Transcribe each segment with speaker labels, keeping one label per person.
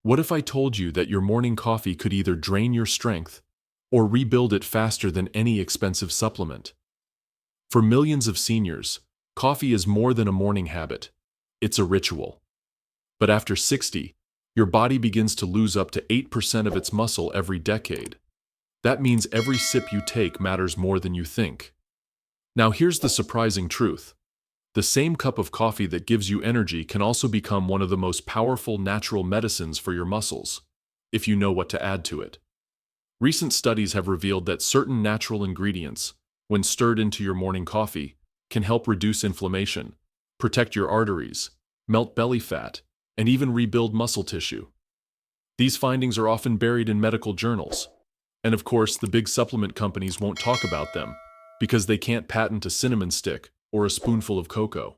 Speaker 1: What if I told you that your morning coffee could either drain your strength or rebuild it faster than any expensive supplement? For millions of seniors, coffee is more than a morning habit. It's a ritual. But after 60, your body begins to lose up to 8% of its muscle every decade. That means every sip you take matters more than you think. Now here's the surprising truth. The same cup of coffee that gives you energy can also become one of the most powerful natural medicines for your muscles, if you know what to add to it. Recent studies have revealed that certain natural ingredients, when stirred into your morning coffee, can help reduce inflammation, protect your arteries, melt belly fat, and even rebuild muscle tissue. These findings are often buried in medical journals, and of course the big supplement companies won't talk about them because they can't patent a cinnamon stick or a spoonful of cocoa.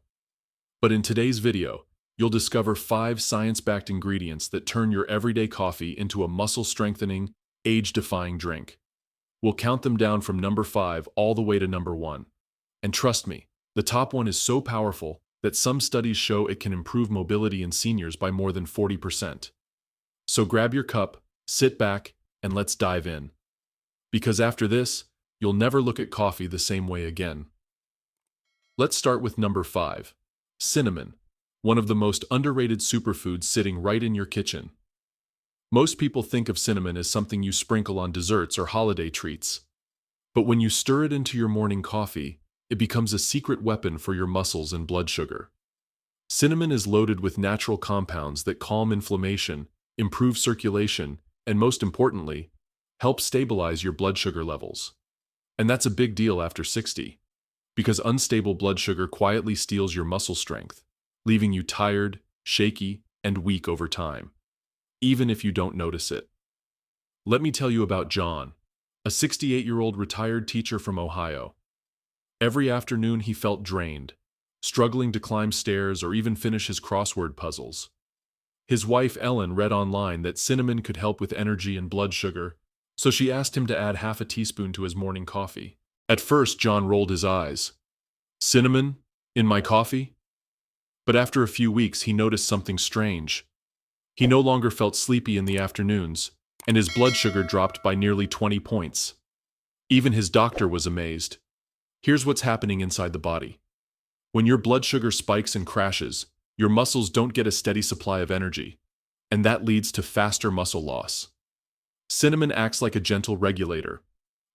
Speaker 1: But in today's video, you'll discover 5 science-backed ingredients that turn your everyday coffee into a muscle-strengthening, age-defying drink. We'll count them down from number 5 all the way to number 1. And trust me, the top one is so powerful that some studies show it can improve mobility in seniors by more than 40%. So grab your cup, sit back, and let's dive in. Because after this, you'll never look at coffee the same way again. Let's start with number 5. Cinnamon, one of the most underrated superfoods sitting right in your kitchen. Most people think of cinnamon as something you sprinkle on desserts or holiday treats. But when you stir it into your morning coffee, it becomes a secret weapon for your muscles and blood sugar. Cinnamon is loaded with natural compounds that calm inflammation, improve circulation, and most importantly, help stabilize your blood sugar levels. And that's a big deal after 60, because unstable blood sugar quietly steals your muscle strength, leaving you tired, shaky, and weak over time, even if you don't notice it. Let me tell you about John, a 68-year-old retired teacher from Ohio. Every afternoon he felt drained, struggling to climb stairs or even finish his crossword puzzles. His wife Ellen read online that cinnamon could help with energy and blood sugar, so she asked him to add half a teaspoon to his morning coffee. At first, John rolled his eyes. Cinnamon? In my coffee? But after a few weeks, he noticed something strange. He no longer felt sleepy in the afternoons, and his blood sugar dropped by nearly 20 points. Even his doctor was amazed. Here's what's happening inside the body. When your blood sugar spikes and crashes, your muscles don't get a steady supply of energy, and that leads to faster muscle loss. Cinnamon acts like a gentle regulator,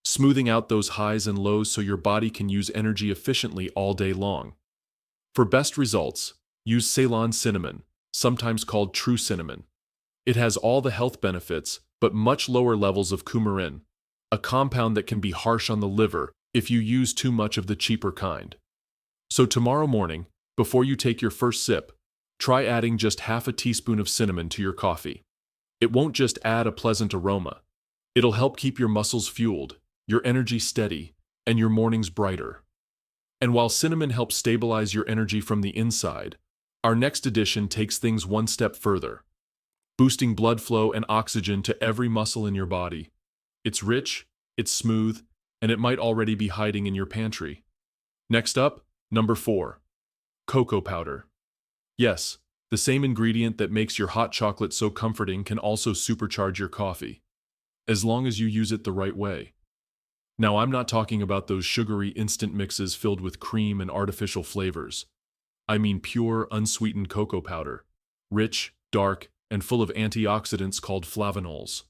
Speaker 1: smoothing out those highs and lows so your body can use energy efficiently all day long. For best results, use Ceylon cinnamon, sometimes called true cinnamon. It has all the health benefits, but much lower levels of coumarin, a compound that can be harsh on the liver if you use too much of the cheaper kind. So tomorrow morning, before you take your first sip, try adding just half a teaspoon of cinnamon to your coffee. It won't just add a pleasant aroma. It'll help keep your muscles fueled, your energy steady, and your mornings brighter. And while cinnamon helps stabilize your energy from the inside, our next addition takes things one step further, boosting blood flow and oxygen to every muscle in your body. It's rich, it's smooth, and it might already be hiding in your pantry. Next up, number 4. Cocoa powder. Yes, the same ingredient that makes your hot chocolate so comforting can also supercharge your coffee, as long as you use it the right way. Now, I'm not talking about those sugary instant mixes filled with cream and artificial flavors. I mean pure, unsweetened cocoa powder, rich, dark, and full of antioxidants called flavonols.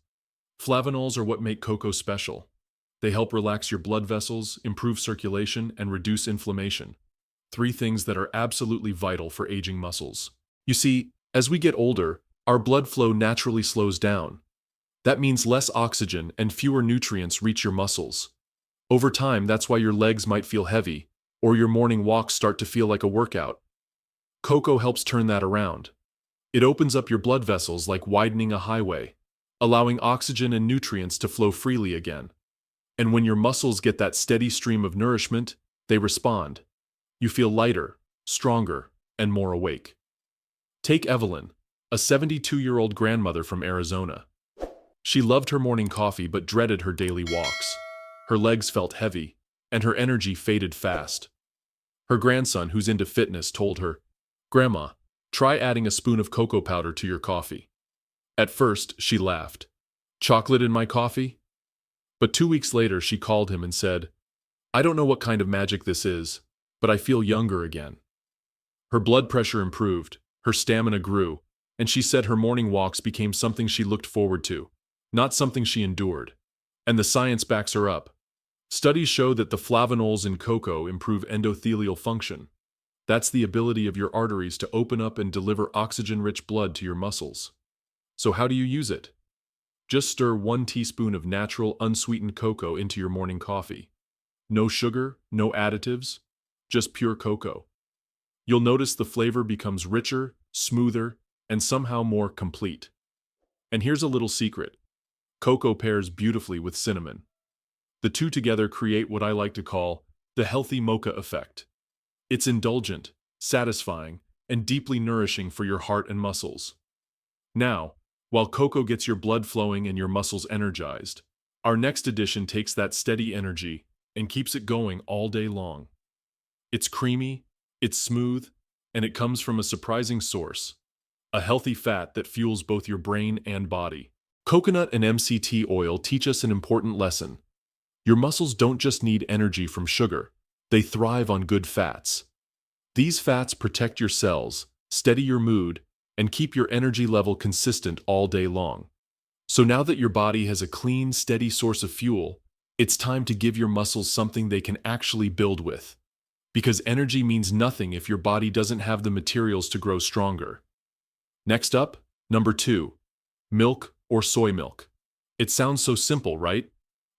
Speaker 1: Flavonols are what make cocoa special. They help relax your blood vessels, improve circulation, and reduce inflammation. 3 things that are absolutely vital for aging muscles. You see, as we get older, our blood flow naturally slows down. That means less oxygen and fewer nutrients reach your muscles. Over time, that's why your legs might feel heavy, or your morning walks start to feel like a workout. Cocoa helps turn that around. It opens up your blood vessels like widening a highway, allowing oxygen and nutrients to flow freely again. And when your muscles get that steady stream of nourishment, they respond. You feel lighter, stronger, and more awake. Take Evelyn, a 72-year-old grandmother from Arizona. She loved her morning coffee but dreaded her daily walks. Her legs felt heavy, and her energy faded fast. Her grandson, who's into fitness, told her, "Grandma, try adding a spoon of cocoa powder to your coffee. At first, she laughed. Chocolate in my coffee? But 2 weeks later, she called him and said, I don't know what kind of magic this is, but I feel younger again. Her blood pressure improved, her stamina grew, and she said her morning walks became something she looked forward to, not something she endured. And the science backs her up. Studies show that the flavonols in cocoa improve endothelial function. That's the ability of your arteries to open up and deliver oxygen-rich blood to your muscles. So how do you use it? Just stir 1 teaspoon of natural, unsweetened cocoa into your morning coffee. No sugar, no additives, just pure cocoa. You'll notice the flavor becomes richer, smoother, and somehow more complete. And here's a little secret. Cocoa pairs beautifully with cinnamon. The two together create what I like to call the healthy mocha effect. It's indulgent, satisfying, and deeply nourishing for your heart and muscles. Now, while cocoa gets your blood flowing and your muscles energized, our next addition takes that steady energy and keeps it going all day long. It's creamy, it's smooth, and it comes from a surprising source, a healthy fat that fuels both your brain and body. Coconut and MCT oil teach us an important lesson. Your muscles don't just need energy from sugar, they thrive on good fats. These fats protect your cells, steady your mood, and keep your energy level consistent all day long. So now that your body has a clean, steady source of fuel, it's time to give your muscles something they can actually build with. Because energy means nothing if your body doesn't have the materials to grow stronger. Next up, number 2, milk or soy milk. It sounds so simple, right?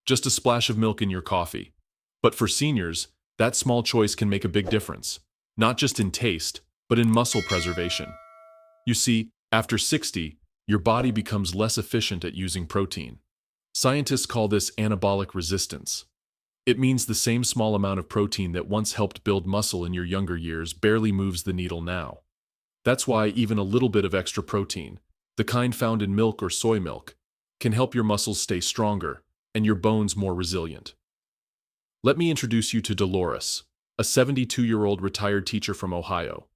Speaker 1: Just a splash of milk in your coffee. But for seniors, that small choice can make a big difference, not just in taste, but in muscle preservation. You see, after 60, your body becomes less efficient at using protein. Scientists call this anabolic resistance. It means the same small amount of protein that once helped build muscle in your younger years barely moves the needle now. That's why even a little bit of extra protein, the kind found in milk or soy milk, can help your muscles stay stronger and your bones more resilient. Let me introduce you to Dolores, a 72-year-old retired teacher from Ohio.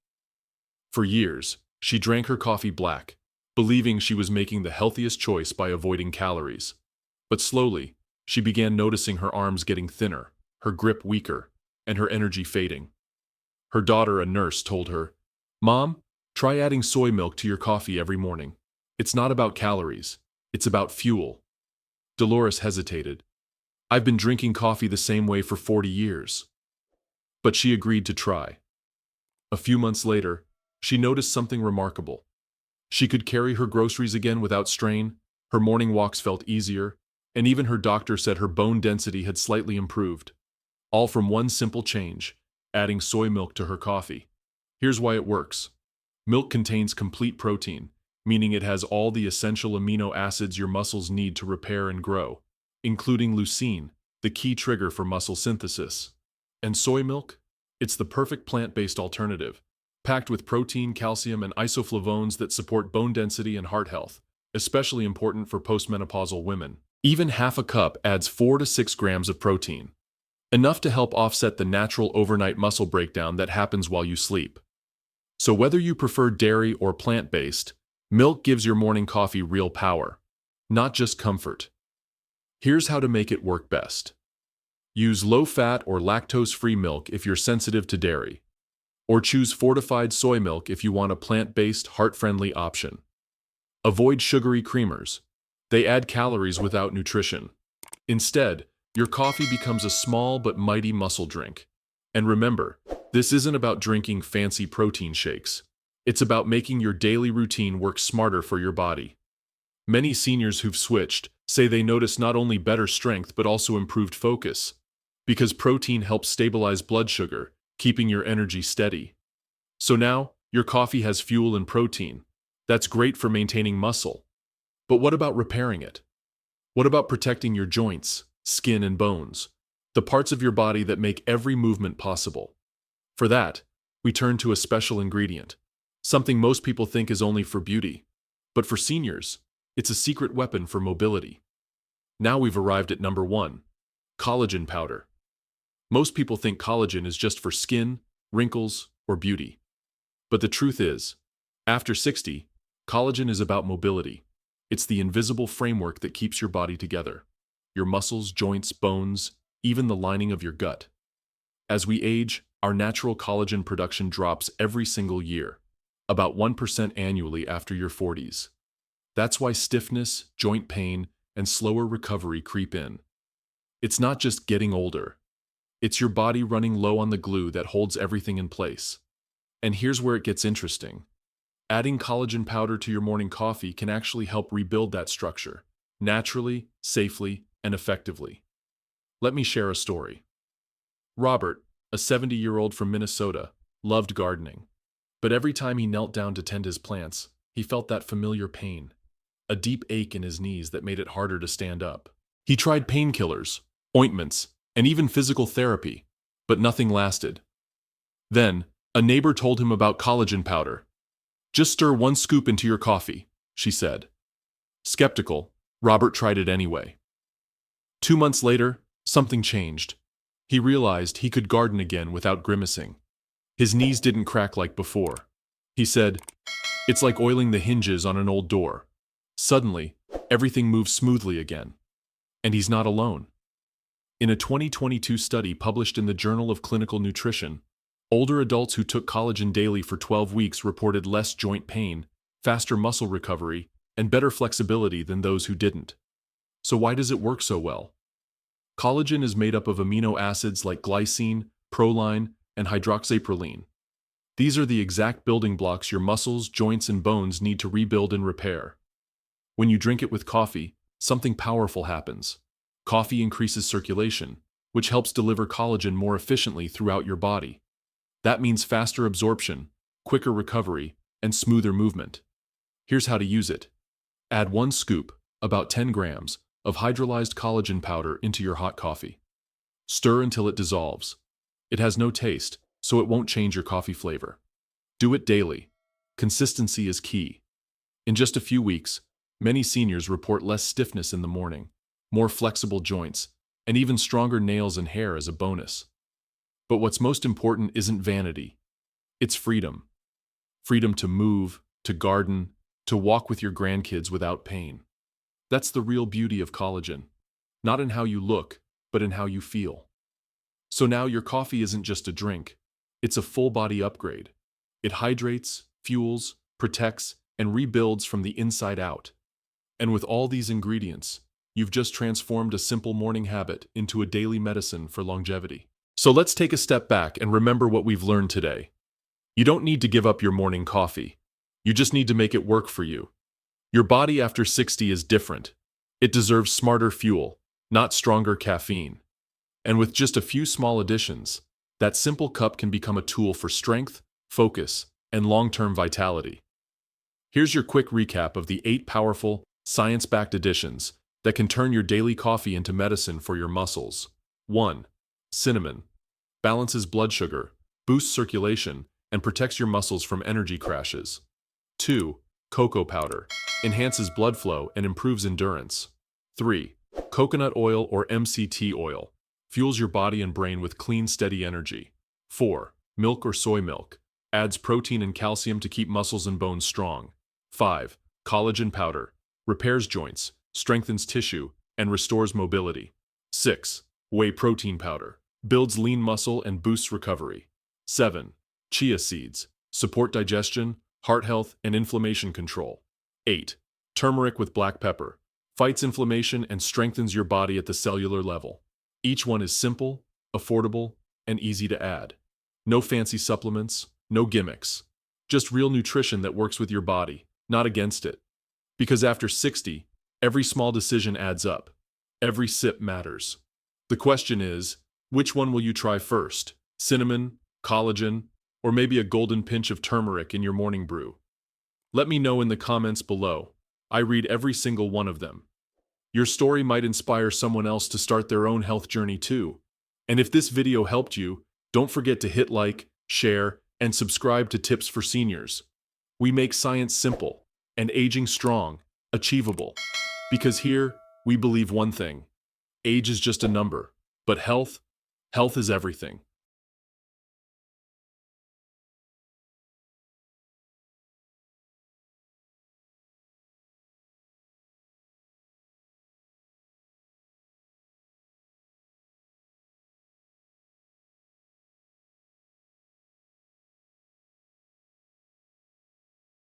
Speaker 1: For years, she drank her coffee black, believing she was making the healthiest choice by avoiding calories. But slowly, she began noticing her arms getting thinner, her grip weaker, and her energy fading. Her daughter, a nurse, told her, "Mom, try adding soy milk to your coffee every morning. It's not about calories, it's about fuel." Dolores hesitated. "I've been drinking coffee the same way for 40 years. But she agreed to try. A few months later, she noticed something remarkable. She could carry her groceries again without strain, her morning walks felt easier, and even her doctor said her bone density had slightly improved. All from one simple change, adding soy milk to her coffee. Here's why it works. Milk contains complete protein, meaning it has all the essential amino acids your muscles need to repair and grow, including leucine, the key trigger for muscle synthesis. And soy milk? It's the perfect plant-based alternative, packed with protein, calcium, and isoflavones that support bone density and heart health, especially important for postmenopausal women. Even half a cup adds 4 to 6 grams of protein, enough to help offset the natural overnight muscle breakdown that happens while you sleep. So whether you prefer dairy or plant-based, milk gives your morning coffee real power, not just comfort. Here's how to make it work best. Use low-fat or lactose-free milk if you're sensitive to dairy, or choose fortified soy milk if you want a plant-based, heart-friendly option. Avoid sugary creamers. They add calories without nutrition. Instead, your coffee becomes a small but mighty muscle drink. And remember, this isn't about drinking fancy protein shakes. It's about making your daily routine work smarter for your body. Many seniors who've switched say they notice not only better strength but also improved focus, because protein helps stabilize blood sugar, keeping your energy steady. So now, your coffee has fuel and protein. That's great for maintaining muscle. But what about repairing it? What about protecting your joints, skin, and bones, the parts of your body that make every movement possible? For that, we turn to a special ingredient, something most people think is only for beauty. But for seniors, it's a secret weapon for mobility. Now we've arrived at number 1, collagen powder. Most people think collagen is just for skin, wrinkles, or beauty. But the truth is, after 60, collagen is about mobility. It's the invisible framework that keeps your body together. Your muscles, joints, bones, even the lining of your gut. As we age, our natural collagen production drops every single year, about 1% annually after your 40s. That's why stiffness, joint pain, and slower recovery creep in. It's not just getting older. It's your body running low on the glue that holds everything in place. And here's where it gets interesting. Adding collagen powder to your morning coffee can actually help rebuild that structure, naturally, safely, and effectively. Let me share a story. Robert, a 70-year-old from Minnesota, loved gardening. But every time he knelt down to tend his plants, he felt that familiar pain, a deep ache in his knees that made it harder to stand up. He tried painkillers, ointments, and even physical therapy, but nothing lasted. Then, a neighbor told him about collagen powder. "Just stir 1 scoop into your coffee," she said. Skeptical, Robert tried it anyway. 2 months later, something changed. He realized he could garden again without grimacing. His knees didn't crack like before. He said, "It's like oiling the hinges on an old door." Suddenly, everything moves smoothly again. And he's not alone. In a 2022 study published in the Journal of Clinical Nutrition, older adults who took collagen daily for 12 weeks reported less joint pain, faster muscle recovery, and better flexibility than those who didn't. So why does it work so well? Collagen is made up of amino acids like glycine, proline, and hydroxyproline. These are the exact building blocks your muscles, joints, and bones need to rebuild and repair. When you drink it with coffee, something powerful happens. Coffee increases circulation, which helps deliver collagen more efficiently throughout your body. That means faster absorption, quicker recovery, and smoother movement. Here's how to use it. Add 1 scoop, about 10 grams, of hydrolyzed collagen powder into your hot coffee. Stir until it dissolves. It has no taste, so it won't change your coffee flavor. Do it daily. Consistency is key. In just a few weeks, many seniors report less stiffness in the morning, more flexible joints, and even stronger nails and hair as a bonus. But what's most important isn't vanity. It's freedom. Freedom to move, to garden, to walk with your grandkids without pain. That's the real beauty of collagen. Not in how you look, but in how you feel. So now your coffee isn't just a drink. It's a full-body upgrade. It hydrates, fuels, protects, and rebuilds from the inside out. And with all these ingredients, you've just transformed a simple morning habit into a daily medicine for longevity. So let's take a step back and remember what we've learned today. You don't need to give up your morning coffee. You just need to make it work for you. Your body after 60 is different. It deserves smarter fuel, not stronger caffeine. And with just a few small additions, that simple cup can become a tool for strength, focus, and long-term vitality. Here's your quick recap of the 8 powerful, science-backed additions that can turn your daily coffee into medicine for your muscles. 1. Cinnamon. Balances blood sugar, boosts circulation, and protects your muscles from energy crashes. 2. Cocoa powder. Enhances blood flow and improves endurance. 3. Coconut oil or MCT oil. Fuels your body and brain with clean, steady energy. 4. Milk or soy milk. Adds protein and calcium to keep muscles and bones strong. 5. Collagen powder. Repairs joints, strengthens tissue, and restores mobility. 6. Whey protein powder. Builds lean muscle and boosts recovery. 7. Chia seeds. Support digestion, heart health, and inflammation control. 8. Turmeric with black pepper. Fights inflammation and strengthens your body at the cellular level. Each one is simple, affordable, and easy to add. No fancy supplements, no gimmicks. Just real nutrition that works with your body, not against it. Because after 60, every small decision adds up. Every sip matters. The question is, which one will you try first? Cinnamon, collagen, or maybe a golden pinch of turmeric in your morning brew? Let me know in the comments below. I read every single one of them. Your story might inspire someone else to start their own health journey too. And if this video helped you, don't forget to hit like, share, and subscribe to Tips for Seniors. We make science simple and aging strong, achievable. Because here, we believe one thing. Age is just a number, but health is everything.